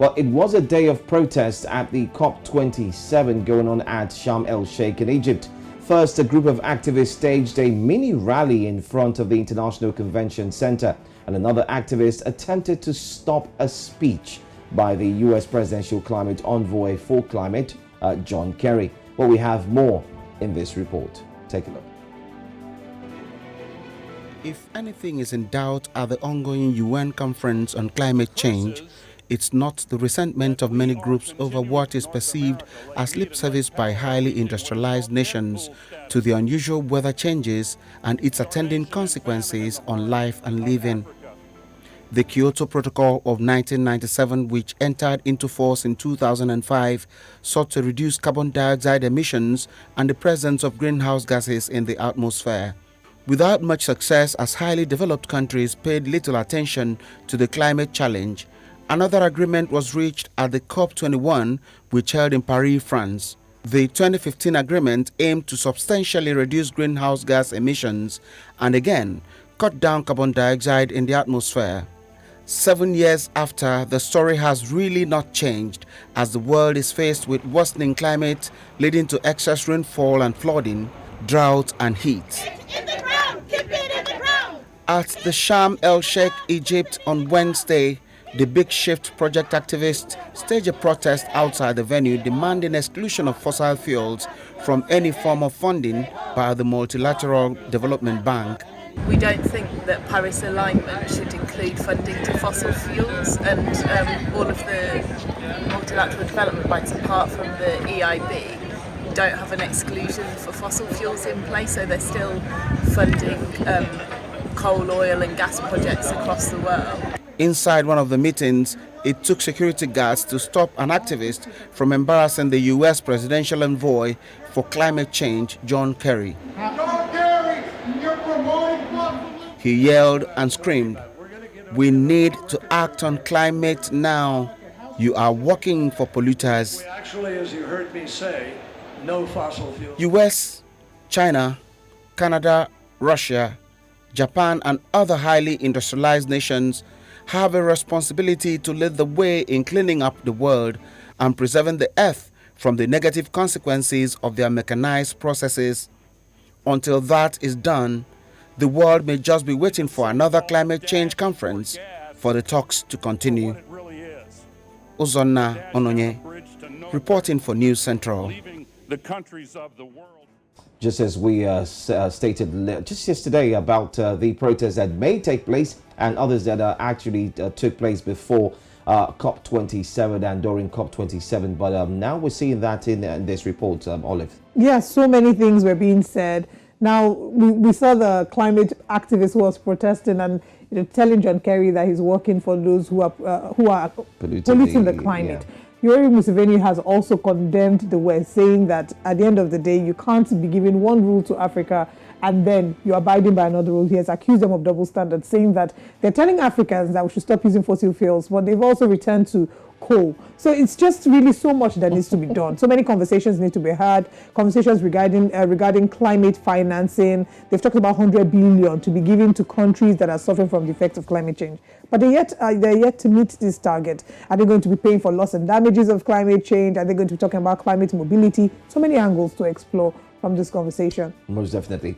Well, it was a day of protest at the COP27 going on at Sharm el-Sheikh in Egypt. First, a group of activists staged a mini rally in front of the International Convention Center, and another activist attempted to stop a speech by the U.S. Presidential Climate envoy for climate, John Kerry. Well, we have more in this report. Take a look. If anything is in doubt at the ongoing UN conference on climate change, it's not the resentment of many groups over what is perceived as lip service by highly industrialized nations to the unusual weather changes and its attending consequences on life and living. The Kyoto Protocol of 1997, which entered into force in 2005, sought to reduce carbon dioxide emissions and the presence of greenhouse gases in the atmosphere. Without much success, as highly developed countries paid little attention to the climate challenge, another agreement was reached at the COP21, which held in Paris, France. The 2015 agreement aimed to substantially reduce greenhouse gas emissions and again cut down carbon dioxide in the atmosphere. 7 years after, the story has really not changed, as the world is faced with worsening climate leading to excess rainfall and flooding, drought and heat. At the Sharm el-Sheikh, Egypt on Wednesday, the Big Shift project activists staged a protest outside the venue demanding exclusion of fossil fuels from any form of funding by the Multilateral Development Bank. We don't think that Paris alignment should include funding to fossil fuels, and all of the multilateral development banks, apart from the EIB, don't have an exclusion for fossil fuels in place, so they're still funding coal, oil and gas projects across the world. Inside one of the meetings, it took security guards to stop an activist from embarrassing the U.S. Presidential Envoy for Climate Change, John Kerry. He yelled and screamed, "We need to act on climate now. You are working for polluters." Actually, as you heard me say, no fossil fuels. U.S., China, Canada, Russia, Japan and other highly industrialized nations have a responsibility to lead the way in cleaning up the world and preserving the earth from the negative consequences of their mechanized processes. Until that is done, the world may just be waiting for another climate change conference for the talks to continue. Uzonna Ononye, reporting for News Central. Just as we stated just yesterday about the protests that may take place and others that actually took place before COP27 and during COP27. But now we're seeing that in this report, Olive. Yes, so many things were being said. Now, we saw the climate activist who was protesting and telling John Kerry that he's working for those who are polluting the climate. Yeah. Yoweri Museveni has also condemned the West, saying that at the end of the day, you can't be giving one rule to Africa and then you're abiding by another rule. He has accused them of double standards, saying that they're telling Africans that we should stop using fossil fuels, but they've also returned to coal. So it's just really so much that needs to be done. So many conversations need to be had, conversations regarding climate financing. They've talked about 100 billion to be given to countries that are suffering from the effects of climate change. But they're yet to meet this target. Are they going to be paying for loss and damages of climate change? Are they going to be talking about climate mobility? So many angles to explore from this conversation. Most definitely.